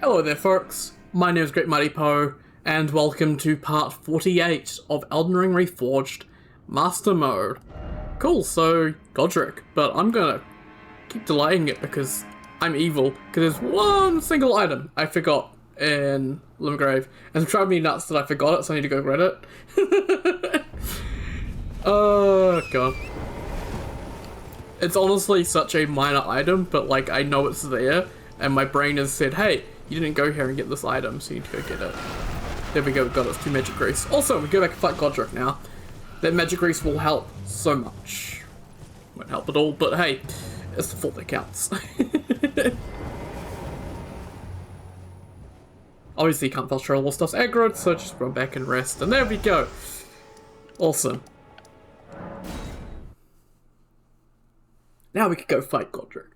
Hello there folks, my name is Great Mighty Poe, and welcome to part 48 of Elden Ring Reforged Master Mode. Cool, so Godrick, but I'm gonna keep delaying it because I'm evil, because there's one single item I forgot in Limgrave, and it's driving me nuts that I forgot it, so I need to go get it. Oh god. It's honestly such a minor item, but like I know it's there, and my brain has said, hey, you didn't go here and get this item, so you need to go get it. There we go, we got it, 2 magic grease. Also, we go back and fight Godrick now. That magic grease will help so much. Won't help at all, but hey, it's the fault that counts. Obviously you can't fast travel while stuff's aggroed, so just run back and rest, and there we go. Awesome. Now we can go fight Godrick.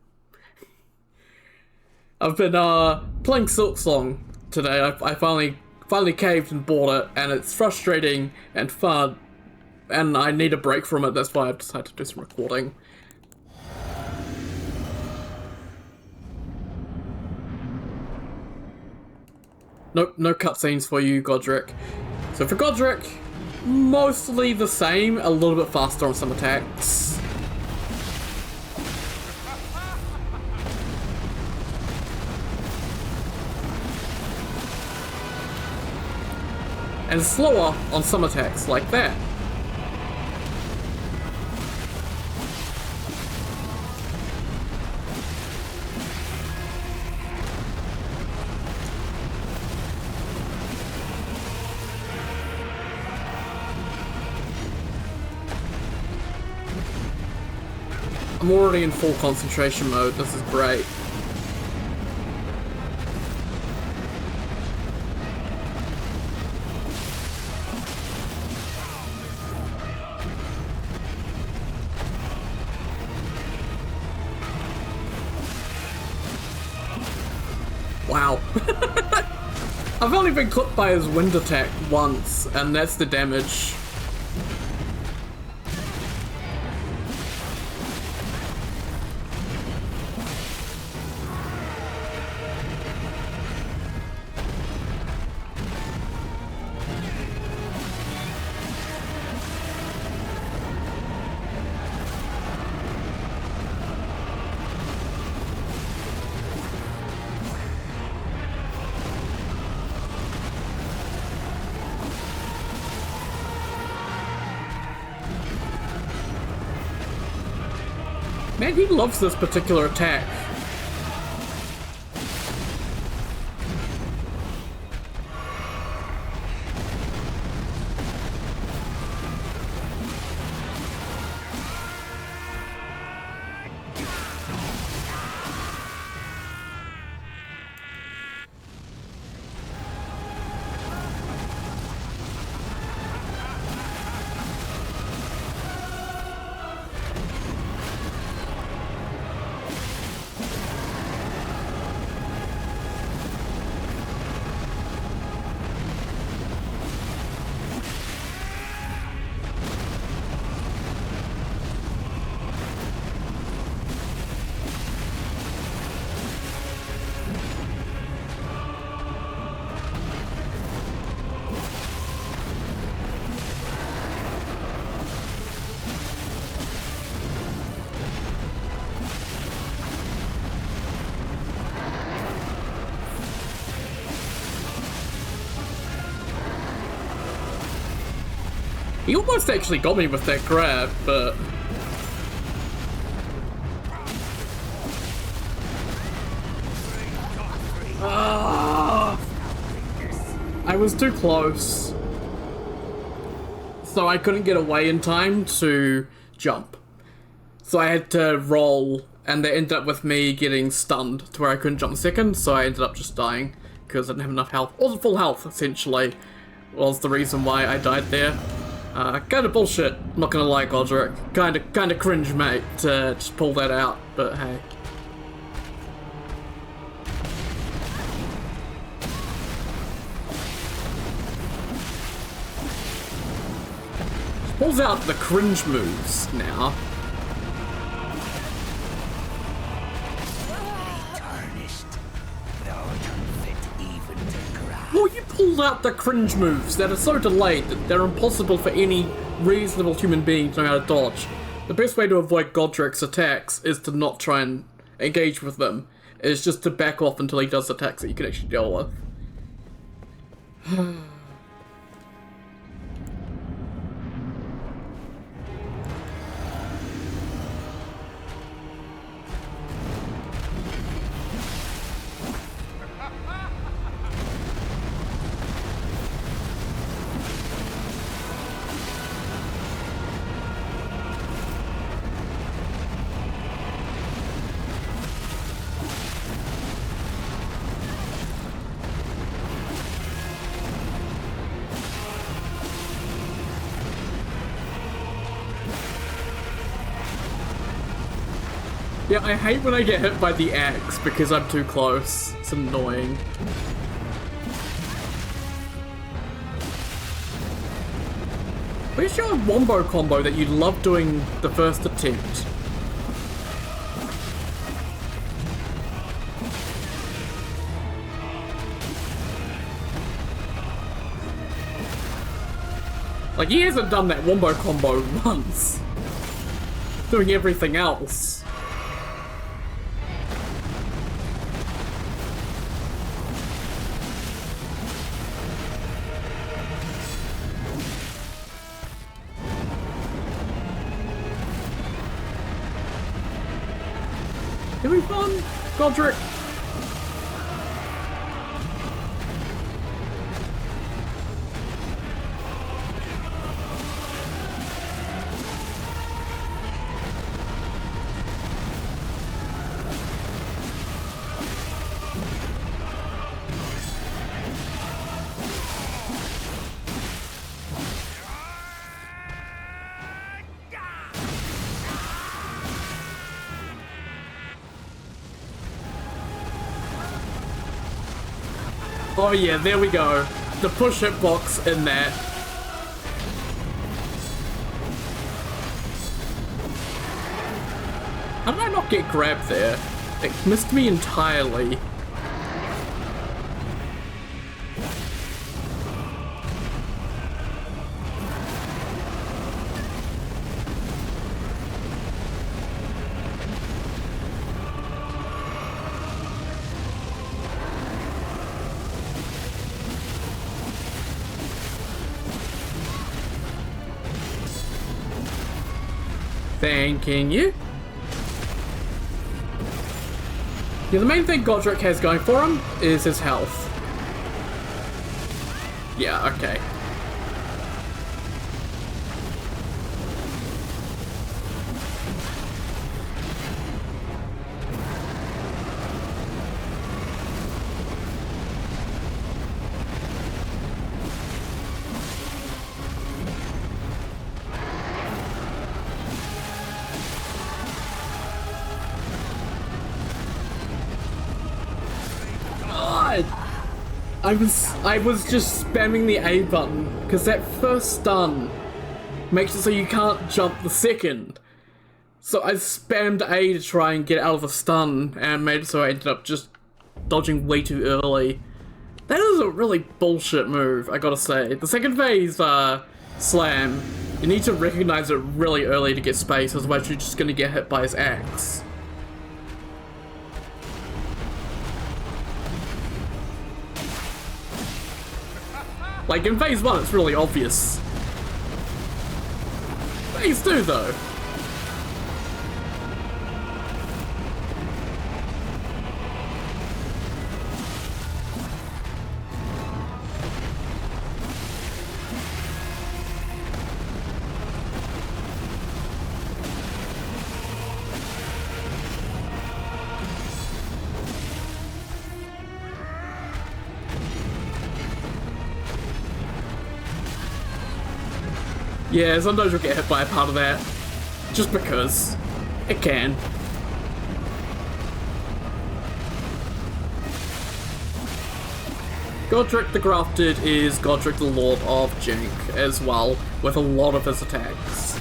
I've been playing Silksong today. I finally caved and bought it, and it's frustrating and fun, and I need a break from it. That's why I've decided to do some recording. Nope, no cutscenes for you, Godrick. So for Godrick, mostly the same, a little bit faster on some attacks. And slower on some attacks, like that. I'm already in full concentration mode, this is great. Wow. I've only been clipped by his wind attack once, and that's the damage. Man, he loves this particular attack. He almost actually got me with that grab, but... I was too close. So I couldn't get away in time to jump. So I had to roll, and that ended up with me getting stunned to where I couldn't jump second, so I ended up just dying because I didn't have enough health. Wasn't full health, essentially, was the reason why I died there. Kinda bullshit, not gonna lie, Godrick. Kinda cringe, mate, to just pull that out, but hey. Pulls out the cringe moves now. Tarnished, thou unfit pulled out the cringe moves that are so delayed that they're impossible for any reasonable human being to know how to dodge. The best way to avoid Godrick's attacks is to not try and engage with them. It's just to back off until he does attacks that you can actually deal with. Yeah, I hate when I get hit by the axe because I'm too close. It's annoying. Where's your wombo combo that you love doing the first attempt? Like, he hasn't done that wombo combo once. Doing everything else. Having fun, Godrick. Oh yeah, there we go. The push hitbox in that. How did I not get grabbed there? It missed me entirely. Thanking you. Yeah, the main thing Godrick has going for him is his health. Yeah, okay. I was just spamming the A button, because that first stun makes it so you can't jump the second. So I spammed A to try and get out of the stun, and made it so I ended up just dodging way too early. That is a really bullshit move, I gotta say. The second phase, slam, you need to recognize it really early to get space, otherwise you're just gonna get hit by his axe. Like, in phase 1, it's really obvious. Phase 2, though. Yeah, sometimes you'll get hit by a part of that. Just because. It can. Godrick the Grafted is Godrick the Lord of Jank as well, with a lot of his attacks.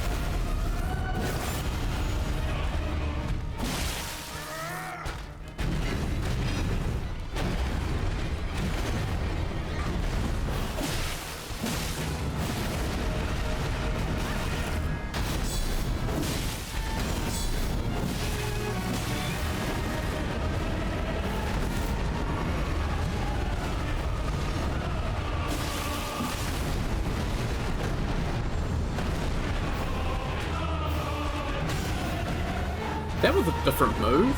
That was a different move.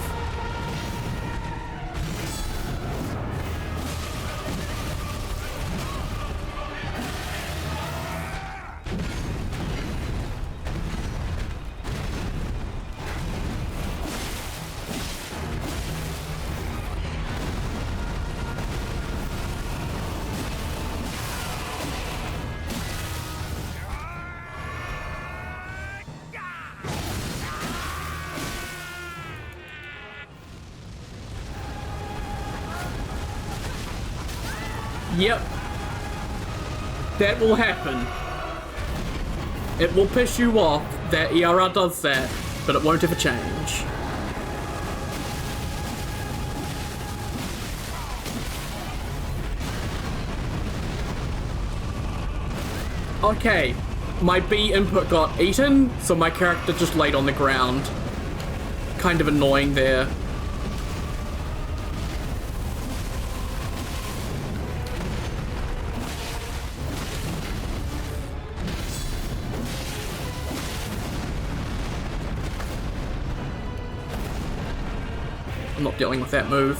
Yep. That will happen. It will piss you off that ERR does that, but it won't ever change. Okay, my B input got eaten, so my character just laid on the ground. Kind of annoying there. I'm not dealing with that move.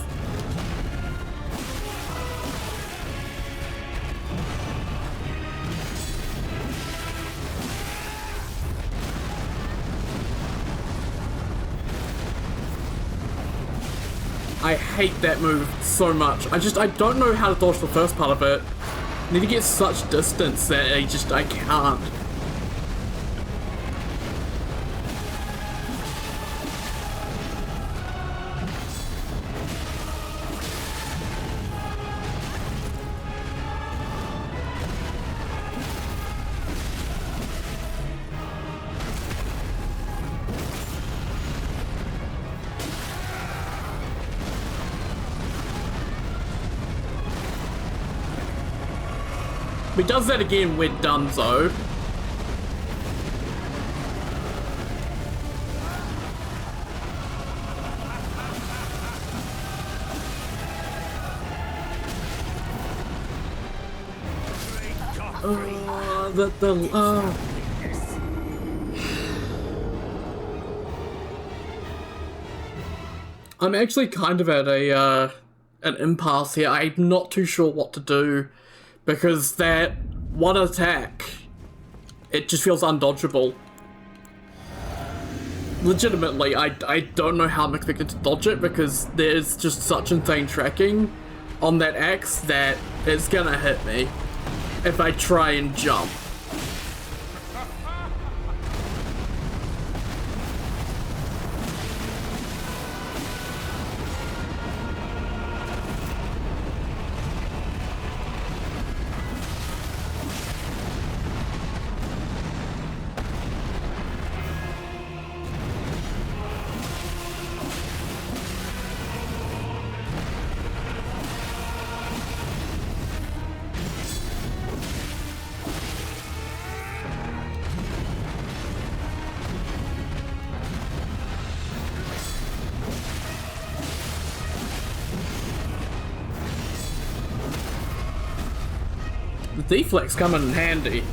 I hate that move so much. I don't know how to dodge the first part of it. I need to get such distance that I can't. If he does that again, we're done, though. I'm actually kind of at an impasse here. I'm not too sure what to do. Because that one attack, it just feels undodgeable. Legitimately, I don't know how I'm expected to dodge it because there's just such insane tracking on that axe that it's gonna hit me if I try and jump. The deflect's coming in handy.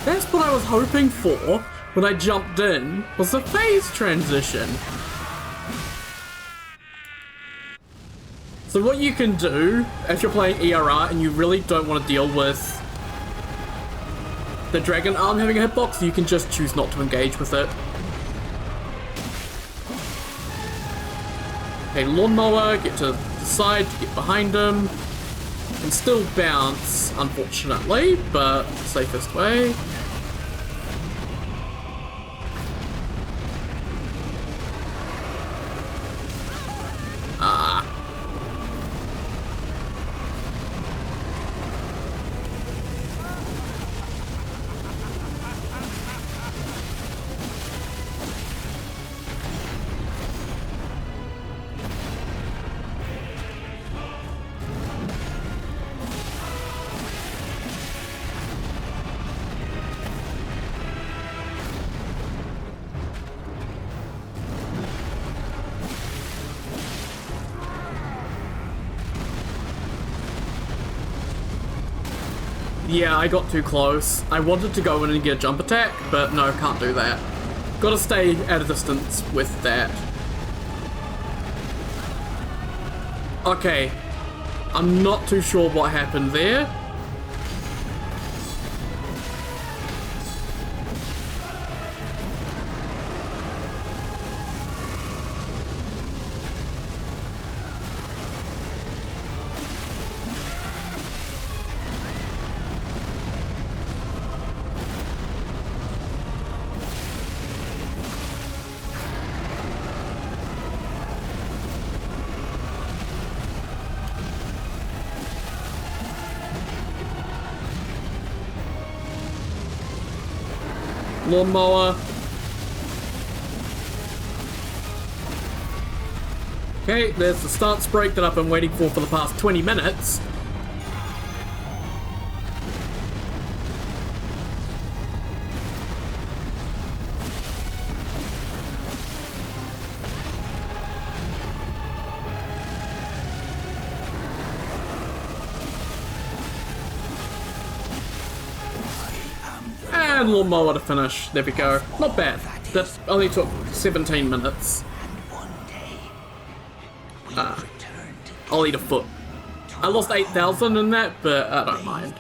That's what I was hoping for when I jumped in, was the phase transition. So what you can do, if you're playing ERR and you really don't want to deal with the dragon arm having a hitbox, you can just choose not to engage with it. Okay, lawnmower, get to the side, get behind him. Can still bounce, unfortunately, but safest way. Yeah, I got too close. I wanted to go in and get a jump attack, but no, can't do that. Gotta stay at a distance with that. Okay. I'm not too sure what happened there. Lawnmower. Okay, there's the stance break that I've been waiting for the past 20 minutes. And lawnmower to finish. There we go. Not bad. That only took 17 minutes. I'll eat a foot. I lost 8,000 in that, but I don't mind.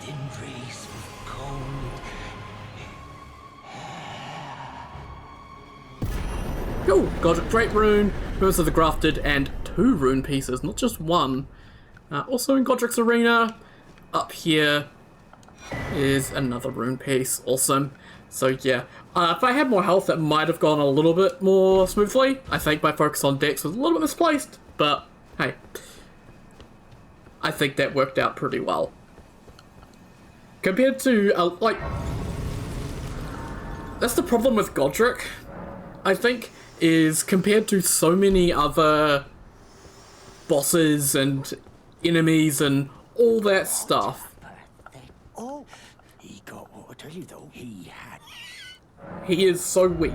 Cool. Godrick Great Rune, Purse of the Grafted, and 2 rune pieces, not just 1. Also in Godrick's Arena, up here is another rune piece. Awesome. So yeah, if I had more health, that might have gone a little bit more smoothly. I think my focus on Dex was a little bit misplaced, but hey, I think that worked out pretty well. Compared to, like, that's the problem with Godrick, I think, is compared to so many other bosses and enemies and all that stuff. Oh, he got what I tell you though. He had. He is so weak,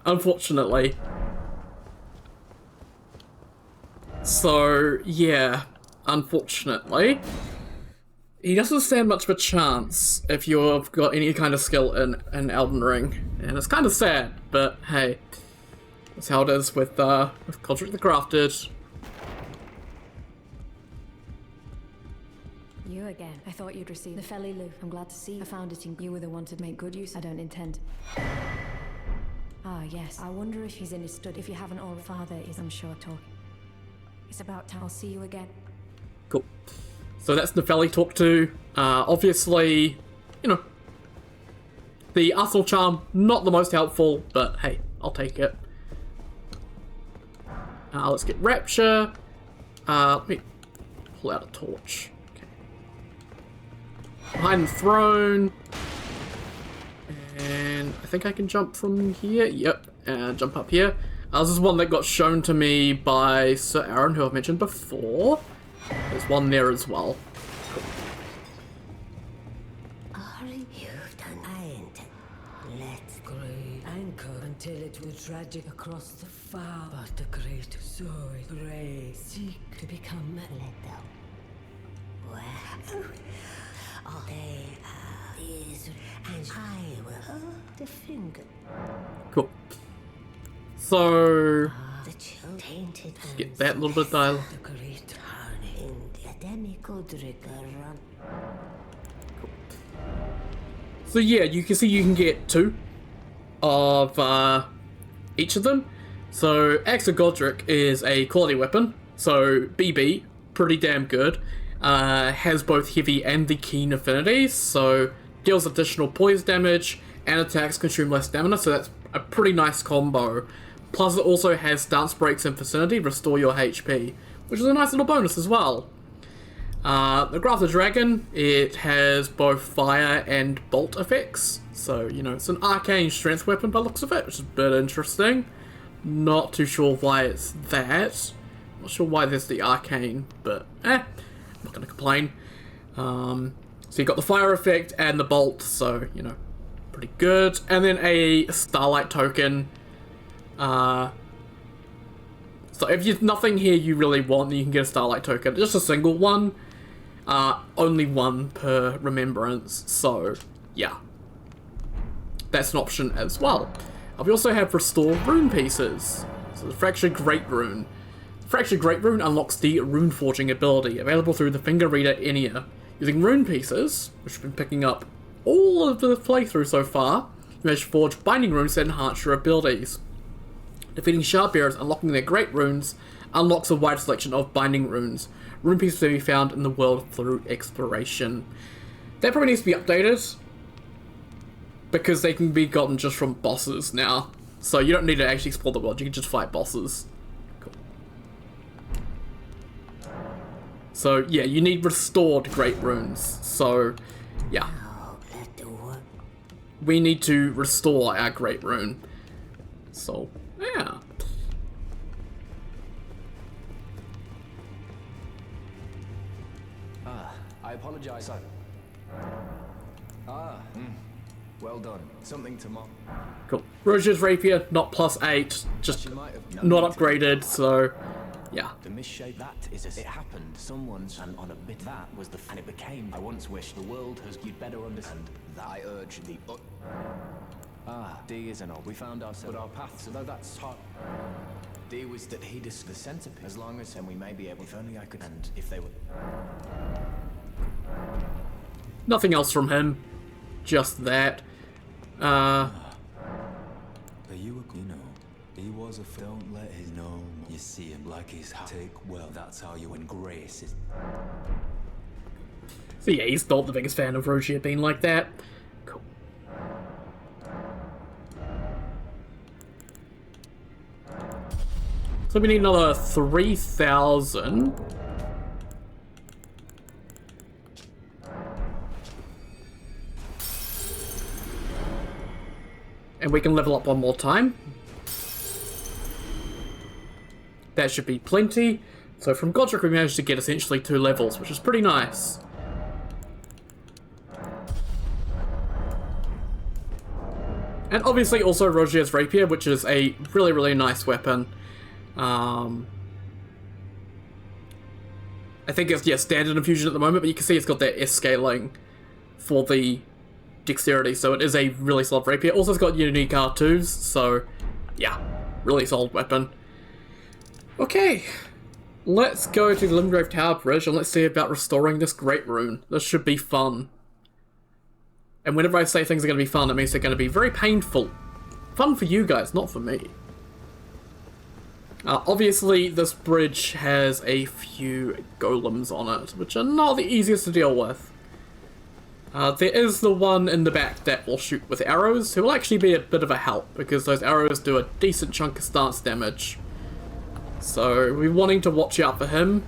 unfortunately. So, yeah, unfortunately, he doesn't stand much of a chance if you've got any kind of skill in Elden Ring. And it's kind of sad, but hey, that's how it is with Godrick the Grafted. You again. I thought you'd receive the Felly Lou. I'm glad to see you. I found it in you were the one to make good use. I don't intend. Ah, yes. I wonder if he's in his stud. If you haven't already, father is, I'm sure, talking. It's about time. I'll see you again. Cool. So that's Nepheli talk to. Obviously, you know, the Arsenal Charm, not the most helpful, but hey, I'll take it. Let's get Rapture. Let me pull out a torch. Behind the throne. And I think I can jump from here. Yep, and jump up here. This is one that got shown to me by Sir Aaron, who I've mentioned before. There's one there as well. Cool. You've done it. Let's Great anchor until it was tragic across the far, but the great soul pray seek to become let go. Well, all they are is, and I will hold the finger. Cool. So, The chill tainted get that little bit dial. the great honey in the Godrick run. So yeah, you can see you can get 2 of each of them. So Axe of Godrick is a quality weapon, so BB, pretty damn good. Has both heavy and the keen affinities, so deals additional poise damage and attacks consume less stamina, so that's a pretty nice combo. Plus it also has stance breaks and vicinity, restore your HP, which is a nice little bonus as well. The Grafted Dragon, it has both fire and bolt effects, so, you know, it's an arcane strength weapon by the looks of it, which is a bit interesting. Not too sure why it's that. Not sure why there's the arcane, but I'm not gonna complain. So you got the fire effect and the bolt, so, you know, pretty good. And then a Starlight token. So if there's nothing here you really want, then you can get a Starlight token. Just a single one. only one per remembrance, so yeah. That's an option as well. We also have Restore Rune Pieces. So the Fractured Great Rune. Fractured Great Rune unlocks the Rune Forging ability, available through the Finger Reader Enya. Using Rune Pieces, which we've been picking up all of the playthrough so far, you manage to forge binding runes that enhance your abilities. Defeating Shard Bearers, unlocking their Great Runes, unlocks a wide selection of binding runes. Rune Pieces may be found in the world through exploration. That probably needs to be updated, because they can be gotten just from bosses now. So you don't need to actually explore the world, you can just fight bosses. Cool. So yeah, you need restored Great Runes. So yeah. We need to restore our Great Rune. So, yeah. I apologize. Well done. Something to mark. Cool. Roger's Rapier, not +8, just not upgraded, so yeah. The misshape that is as it happened. Someone's and on a bit that was the and it became. I once wished the world has you'd better understand that I urge the. D is an old. We found ourselves, but our paths, although that's hard. D was that he is the centipede. As long as and we may be able. If only I could. And if they were. Nothing else from him. Just that. But you know, he was a don't let his know. You see him like he's take well. That's how you engrace it. So yeah, he's not the biggest fan of Rogier being like that. Cool. So we need another 3,000. And we can level up one more time. That should be plenty. So from Godrick we managed to get essentially 2 levels, which is pretty nice. And obviously also Rogier's Rapier, which is a really, really nice weapon. I think it's, yeah, standard infusion at the moment, but you can see it's got that S scaling for the dexterity, so it is a really solid rapier. Also, it's got unique R2s, so yeah, really solid weapon. Okay, let's go to the Limgrave Tower Bridge and let's see about restoring this Great Rune. This should be fun. And whenever I say things are going to be fun, it means they're going to be very painful. Fun for you guys, not for me. Obviously, this bridge has a few golems on it, which are not the easiest to deal with. There is the one in the back that will shoot with arrows, who will actually be a bit of a help, because those arrows do a decent chunk of stance damage. So, we're wanting to watch out for him,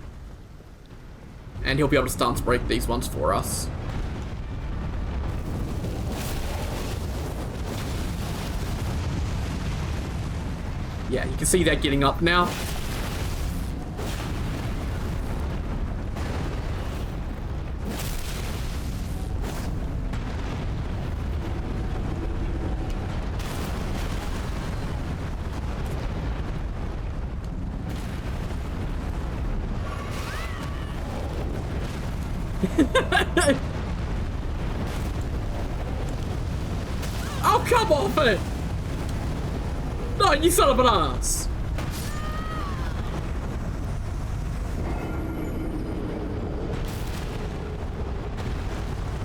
and he'll be able to stance break these ones for us. Yeah, you can see that getting up now. Oh, come off it! No, you son of an ass!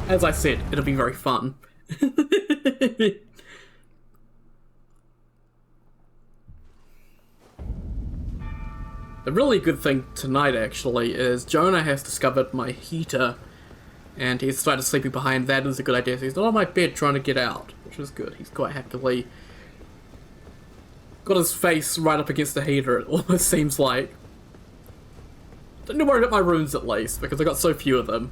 As I said, it'll be very fun. The really good thing tonight, actually, is Jonah has discovered my heater, and he's started sleeping behind that. Is a good idea. So he's not on my bed trying to get out, which is good. He's quite happily got his face right up against the heater, it almost seems like. Don't need to worry about my runes, at least, because I got so few of them.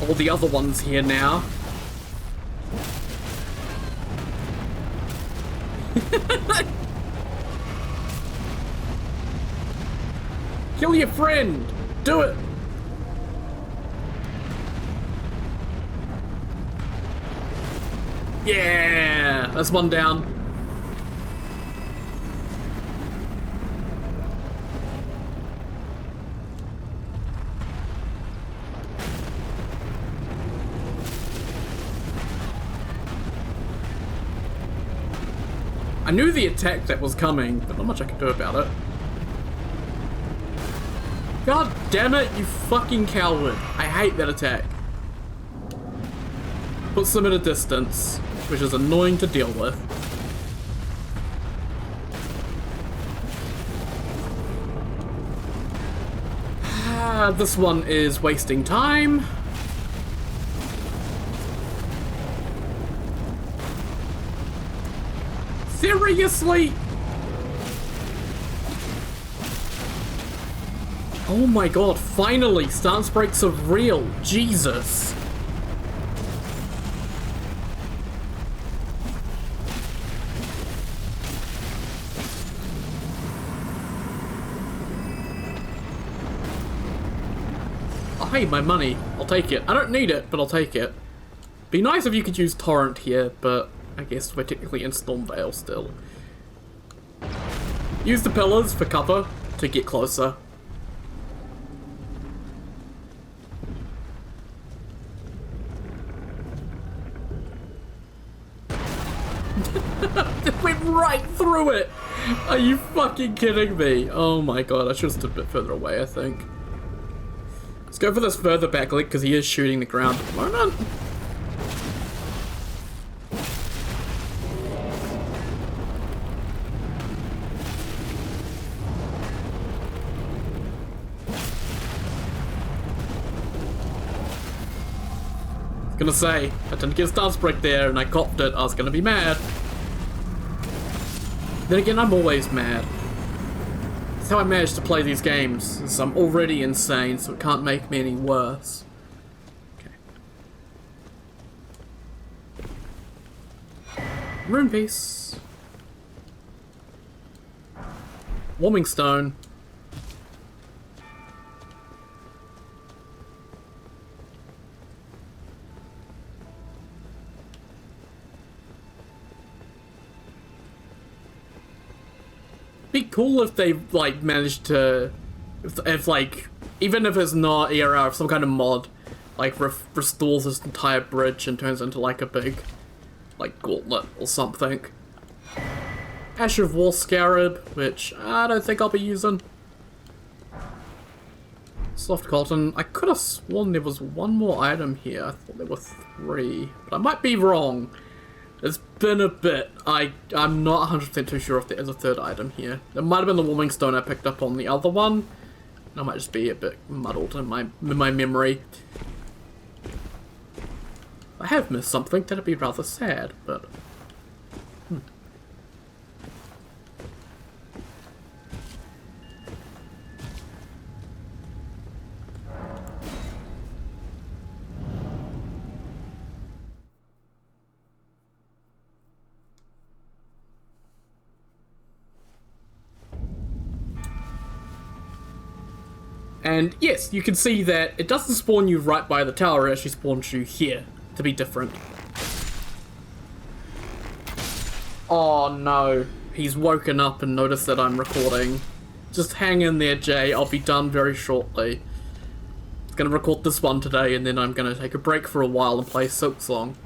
all the other ones here now. Kill your friend! Do it! Yeah! That's one down. I knew the attack that was coming, but not much I could do about it. God damn it, you fucking coward. I hate that attack. Puts them at a distance, which is annoying to deal with. This one is wasting time. Seriously? Oh my god, finally, stance breaks are real. Jesus. Oh, hey, my money. I'll take it. I don't need it, but I'll take it. Be nice if you could use Torrent here, but I guess we're technically in Stormvale still. Use the pillars for cover to get closer. It went right through it! Are you fucking kidding me? Oh my god, I should have stood a bit further away, I think. Let's go for this further back link because he is shooting the ground at the moment. Gonna say, I didn't get a stance break there and I copped it, I was gonna be mad. Then again, I'm always mad. That's how I manage to play these games, is I'm already insane, so it can't make me any worse. Okay. Rune piece. Warming stone. Be cool if they like managed to, if like, even if it's not ERR, if some kind of mod like restores this entire bridge and turns into like a big like gauntlet or something. Ash of War Scarab, which I don't think I'll be using. Soft cotton. I could have sworn there was one more item here. I thought there were 3, but I might be wrong. It's been a bit. I'm not 100% too sure if there is a 3rd item here. There might have been the warming stone I picked up on the other one. I might just be a bit muddled in my memory. I have missed something. That'd be rather sad, but... And yes, you can see that it doesn't spawn you right by the tower, it actually spawns you here to be different. Oh no, he's woken up and noticed that I'm recording. Just hang in there, Jay, I'll be done very shortly. I'm gonna record this one today and then I'm gonna take a break for a while and play Silksong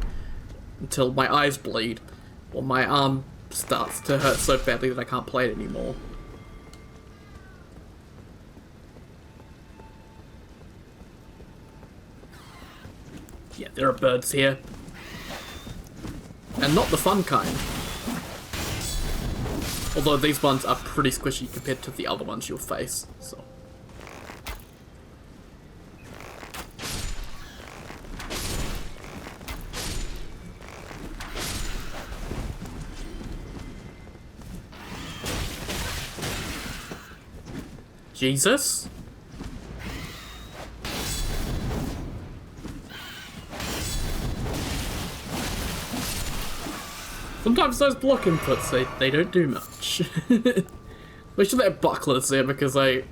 until my eyes bleed or my arm starts to hurt so badly that I can't play it anymore. Yeah, there are birds here. And not the fun kind. Although these ones are pretty squishy compared to the other ones you'll face, so. Sometimes those block inputs, they don't do much. Make sure that buckler's there, because I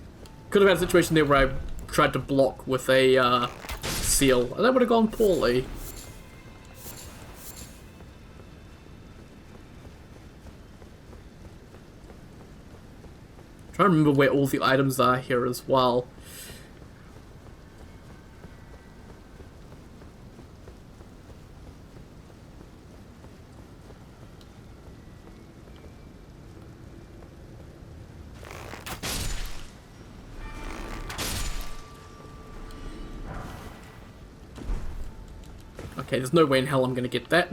could have had a situation there where I tried to block with a seal, and that would have gone poorly. I'm trying to remember where all the items are here as well. Okay, there's no way in hell I'm gonna get that.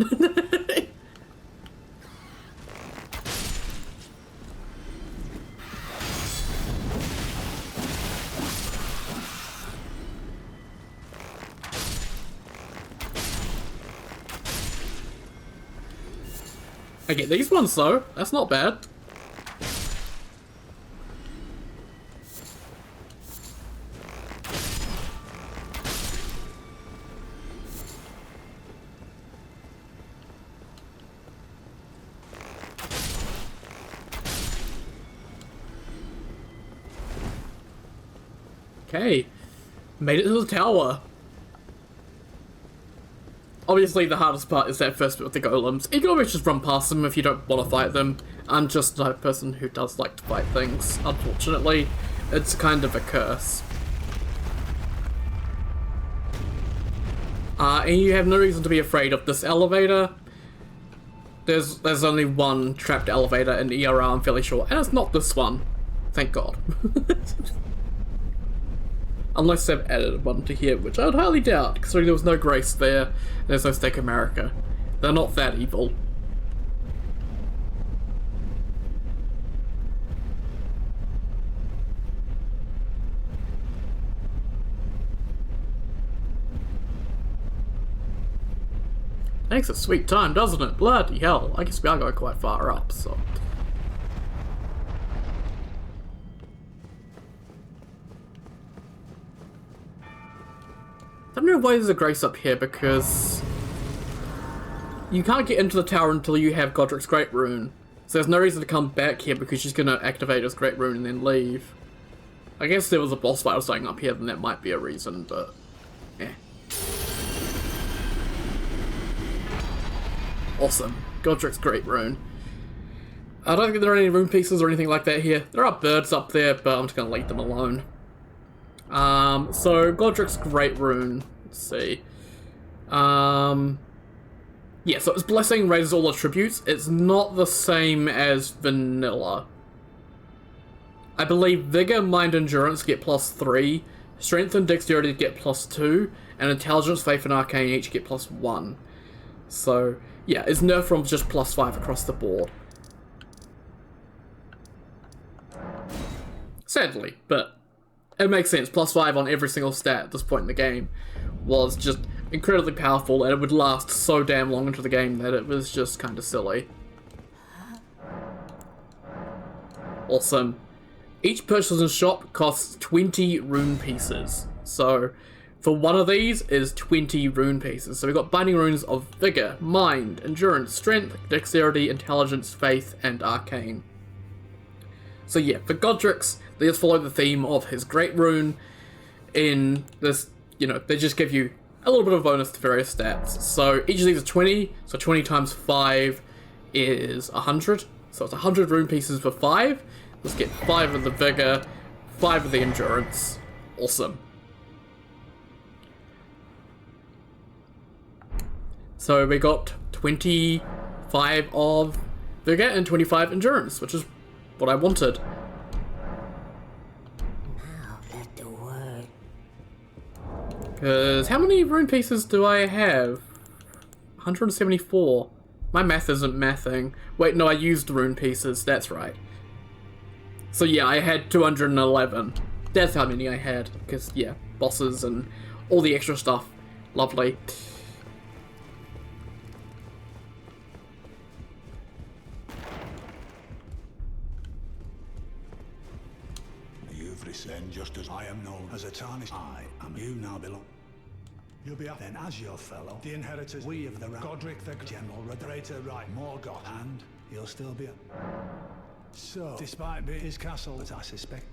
I get these ones though, that's not bad. Okay, made it to the tower. Obviously, the hardest part is that first bit with the golems. You can always just run past them if you don't want to fight them. I'm just the type of person who does like to fight things. Unfortunately, it's kind of a curse. And you have no reason to be afraid of this elevator. There's only one trapped elevator in ERR, I'm fairly sure, and it's not this one. Thank God. Unless they've added one to here, which I would highly doubt, considering there was no Grace there, there's no Stake America. They're not that evil. Takes a sweet time, doesn't it? Bloody hell, I guess we are going quite far up, so... I don't know why there's a Grace up here, because you can't get into the tower until you have Godrick's Great Rune. So there's no reason to come back here because she's going to activate his Great Rune and then leave. I guess if there was a boss fight or something up here, then that might be a reason, but... eh. Awesome. Godrick's Great Rune. I don't think there are any rune pieces or anything like that here. There are birds up there, but I'm just going to leave them alone. So Godrick's Great Rune, let's see. Yeah, so its blessing raises all attributes. It's not the same as vanilla. I believe Vigor, Mind, Endurance get +3, Strength and Dexterity get +2, and Intelligence, Faith, and Arcane each get +1. So, yeah, it's nerfed from just +5 across the board. Sadly, but... it makes sense, +5 on every single stat at this point in the game was just incredibly powerful, and it would last so damn long into the game that it was just kind of silly. Awesome. Each purchase in shop costs 20 rune pieces. So, for one of these is 20 rune pieces. So we've got Binding Runes of Vigor, Mind, Endurance, Strength, Dexterity, Intelligence, Faith, and Arcane. So yeah, for Godrick's, they just follow the theme of his Great Rune in this, you know, they just give you a little bit of bonus to various stats. So each of these are 20, so 20 times 5 is 100. So it's 100 rune pieces for 5. Let's get 5 of the Vigor, 5 of the Endurance. Awesome. So we got 25 of Vigor and 25 Endurance, which is what I wanted. Now let the word. Because how many rune pieces do I have? 174. My math isn't mathing. Wait, no, I used rune pieces. That's right. So yeah, I had 211. That's how many I had. Because, yeah, bosses and all the extra stuff. Lovely. You've risen just as I am known as a tarnished. I am you now belong. You'll be up then as your fellow. The inheritors, we of the Godrick, the General Rederator, right, Morgoth, and he'll still be up. So, despite being his castle, as I suspect,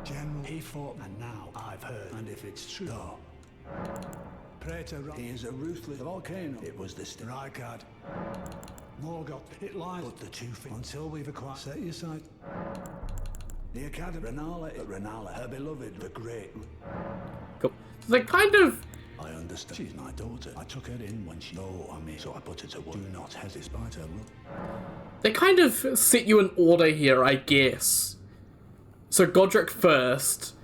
General, he fought, and now I've heard, and if it's true, though, Praetor, he is a ruthless volcano. It was the Rykard. Morgoth, it lies, but the two things, until we've acquired, set your sight. The Academy, Renala, her beloved, the great. Cool. So they kind of... I understand. She's my daughter. I took her in when she... Oh, I mean, so I put her to work. Do not hesitate, despite her look. They kind of set you in order here, I guess. So Godrick first,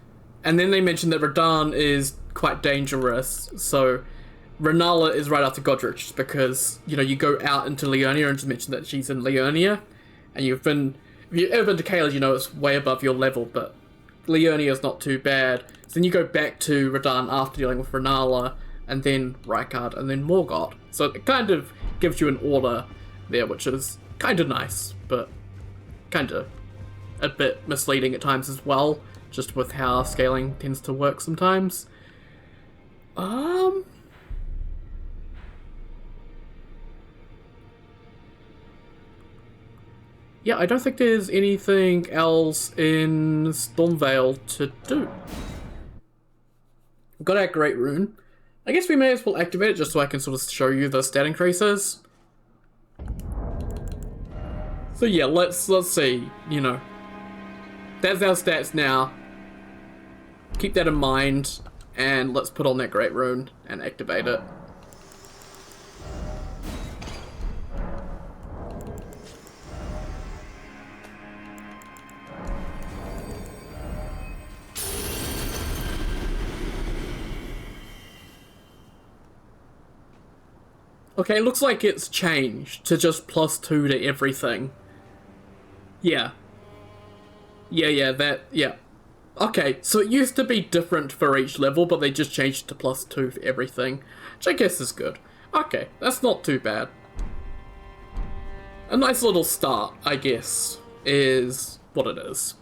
and then they mention that Radahn is quite dangerous, so Renala is right after Godrick, just because, you know, you go out into Leonia and just mention that she's in Leonia, and you've been... If you've ever been to Caelid, you know it's way above your level, but Leonia is not too bad. So then you go back to Radahn after dealing with Renala, and then Rykard, and then Morgoth. So it kind of gives you an order there, which is kind of nice, but kind of a bit misleading at times as well, just with how scaling tends to work sometimes. Yeah, I don't think there's anything else in Stormvale to do. We've got our Great Rune. I guess we may as well activate it just so I can sort of show you the stat increases. So yeah, let's see, you know. That's our stats now. Keep that in mind, and let's put on that Great Rune and activate it. Okay, looks like it's changed to just +2 to everything. Yeah. Yeah. Okay, so it used to be different for each level, but they just changed it to +2 for everything, which I guess is good. Okay, that's not too bad. A nice little start, I guess, is what it is.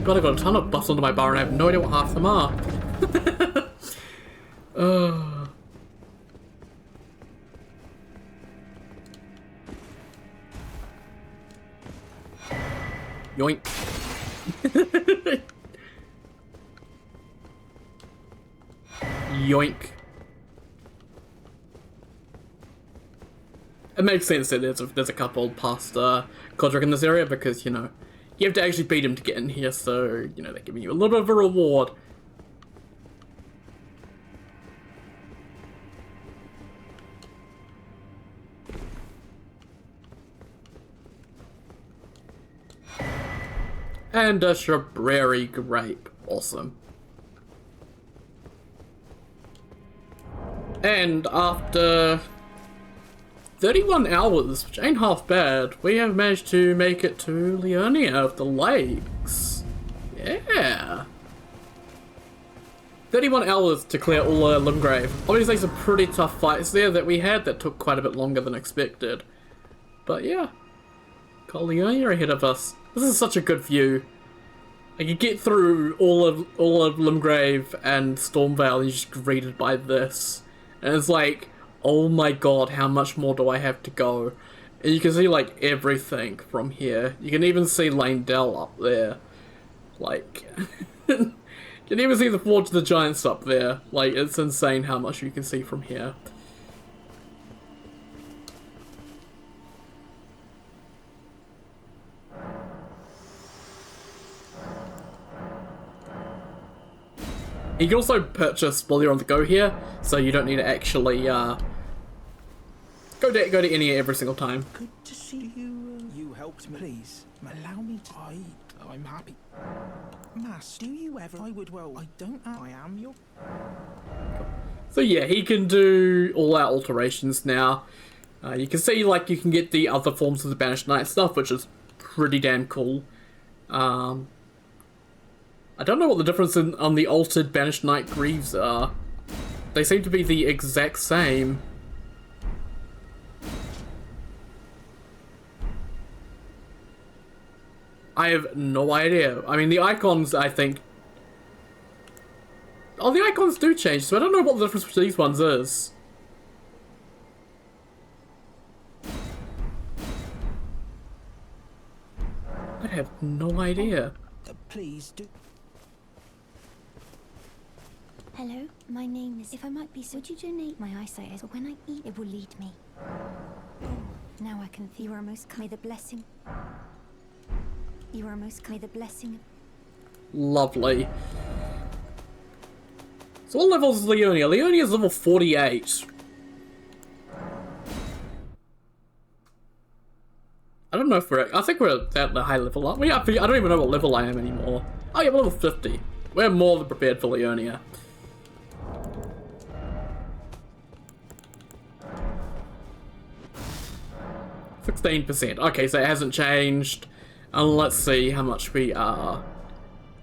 God, I got a ton of buffs onto my bar and I have no idea what half of them are. Yoink. Yoink. It makes sense that there's a couple past Godrick in this area because, you know, you have to actually beat him to get in here, so, you know, they're giving you a little bit of a reward. And a Shabrari Grape. Awesome. And after 31 hours, which ain't half bad, we have managed to make it to Leonia of the Lakes. Yeah. 31 hours to clear all Limgrave. Obviously some pretty tough fights there that we had that took quite a bit longer than expected. But yeah. Got Leonia ahead of us. This is such a good view. Like, you get through all of Limgrave and Stormvale and you're just greeted by this. And it's like, oh my god, how much more do I have to go? And you can see, like, everything from here. You can even see Lane-Dell up there. Like, you can even see the Forge of the Giants up there. Like, it's insane how much you can see from here. You can also purchase while you're on the go here, so you don't need to actually go to any every single time. Good to see you. You helped me. Please, allow me to... I'm happy. Mass, do you ever... I would, well, I don't... I am your... So yeah, he can do all our alterations now. You can see, like, you can get the other forms of the Banished Knight stuff, which is pretty damn cool. I don't know what the difference on the altered Banished Knight Greaves are. They seem to be the exact same. I have no idea. I mean, the icons, I think... Oh, the icons do change, so I don't know what the difference between these ones is. I have no idea. Please do. Hello, my name is... If I might be so... Would you donate my eyesight? But when I eat, it will lead me. Oh, now I can feel... You are most kind. May the blessing... You are most kind. The blessing... Lovely. So what level is Leonia? Leonia is level 48. I don't know if we're... I think we're at the high level, aren't we? I don't even know what level I am anymore. Oh yeah, we're level 50. We're more than prepared for Leonia. %. Okay, so it hasn't changed. And let's see how much we are.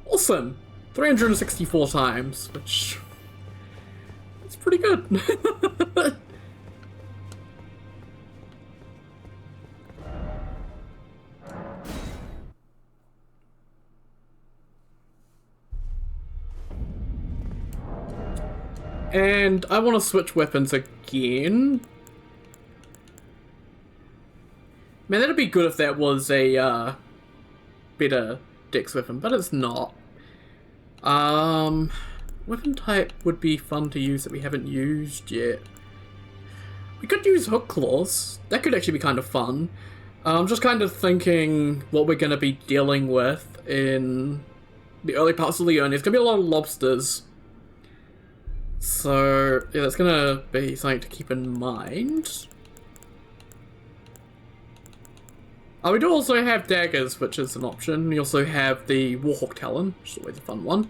Awesome! 364 times, which... It's pretty good. And I want to switch weapons again. Man, that'd be good if that was a better dex weapon, but it's not. Weapon type would be fun to use that we haven't used yet. We could use hook claws. That could actually be kind of fun. I'm just kind of thinking what we're going to be dealing with in the early parts of Leonia. It's going to be a lot of lobsters. So, yeah, that's going to be something to keep in mind. We do also have daggers, which is an option. We also have the Warhawk Talon, which is always a fun one.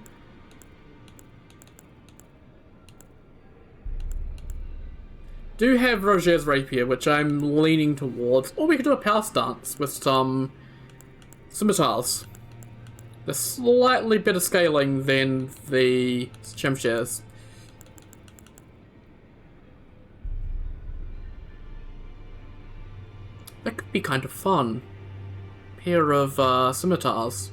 Do have Roger's Rapier, which I'm leaning towards. Or we could do a power stance with some scimitars. They're slightly better scaling than the Chimchars. That could be kind of fun. Pair of scimitars.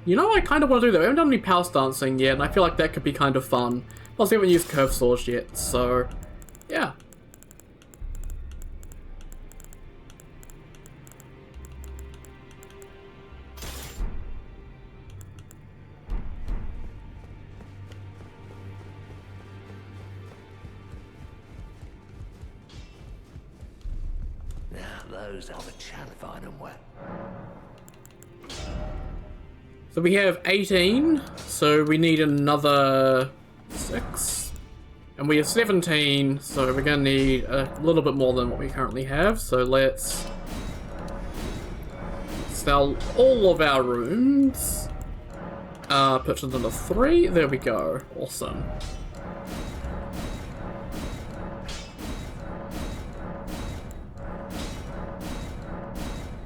You know, I kind of want to do that. We haven't done any power stancing yet, and I feel like that could be kind of fun. Plus, we haven't used curved swords yet, so yeah. Those are the chan fine and wet. So we have 18, so we need another 6. And we have 17, so we're going to need a little bit more than what we currently have. So let's sell all of our rooms. Purchase another 3. There we go. Awesome.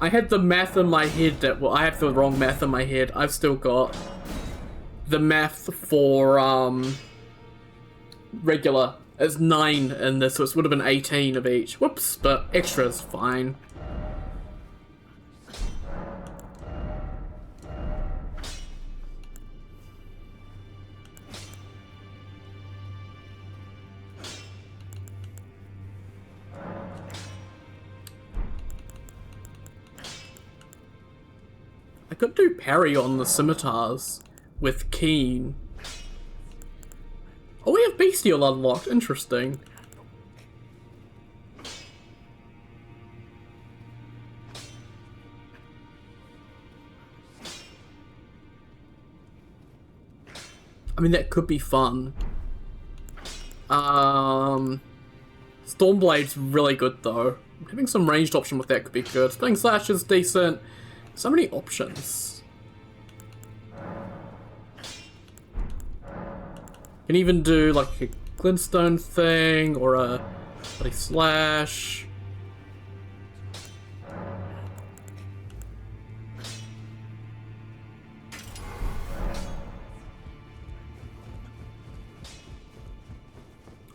I had the math in my head that, well, I have the wrong math in my head. I've still got the math for, regular. It's 9 in this, so it would have been 18 of each. Whoops, but extra is fine. I could do parry on the scimitars with Keen. Oh, we have Bestial unlocked. Interesting. I mean, that could be fun. Stormblade's really good, though. Having some ranged option with that could be good. Spinning Slash is decent. So many options. Can even do like a glintstone thing or a bloody slash.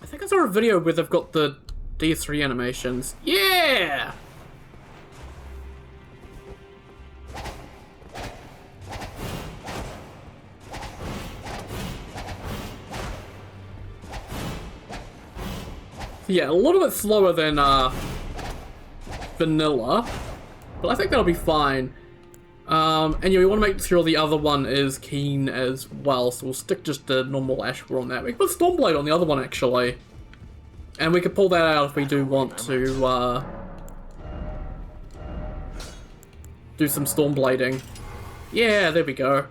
I think I saw a video where they've got the DS3 animations. Yeah! Yeah, a little bit slower than vanilla, but I think that'll be fine. And yeah, we want to make sure the other one is keen as well, so we'll stick just the normal Ashwar on that. We can put Stormblade on the other one, actually. And we can pull that out if we do want to, do some Stormblading. Yeah, there we go.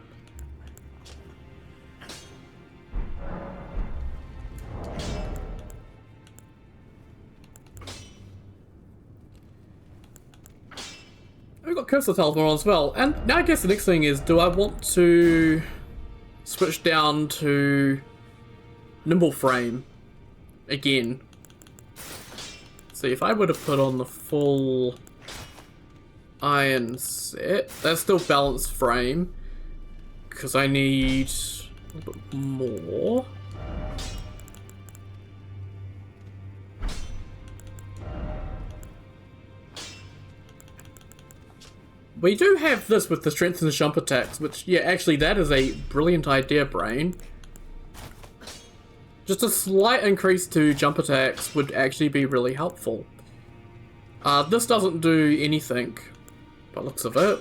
We've got Cursor Teleport as well, and now I guess the next thing is, do I want to switch down to Nimble Frame again? See, if I were to put on the full iron set, that's still balanced frame, because I need a little bit more. We do have this with the strength and the jump attacks, which, yeah, actually that is a brilliant idea, Brain. Just a slight increase to jump attacks would actually be really helpful. This doesn't do anything, by the looks of it.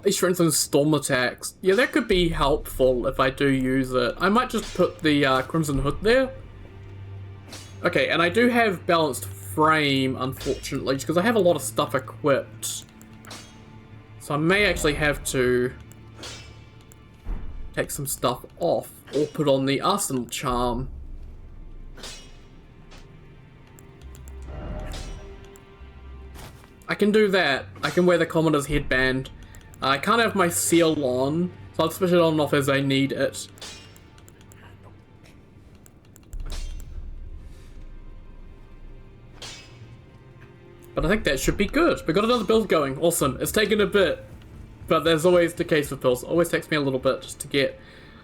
Strengthens storm attacks. Yeah, that could be helpful if I do use it. I might just put the Crimson Hood there. Okay, and I do have balanced frame, unfortunately, just because I have a lot of stuff equipped. So I may actually have to take some stuff off or put on the Arsenal Charm. I can do that. I can wear the Commoner's headband. I can't have my seal on, so I'll switch it on and off as I need it. But I think that should be good. We got another build going. Awesome. It's taken a bit, but there's always the case with builds. It always takes me a little bit just to get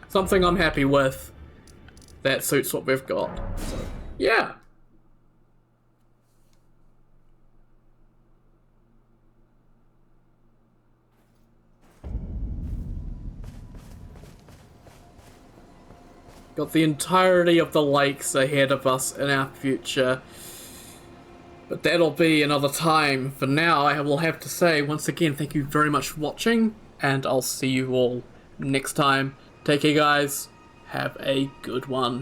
something I'm happy with that suits what we've got. So, yeah. Got the entirety of the lakes ahead of us in our future. But that'll be another time. For now, I will have to say, once again, thank you very much for watching, and I'll see you all next time. Take care, guys. Have a good one.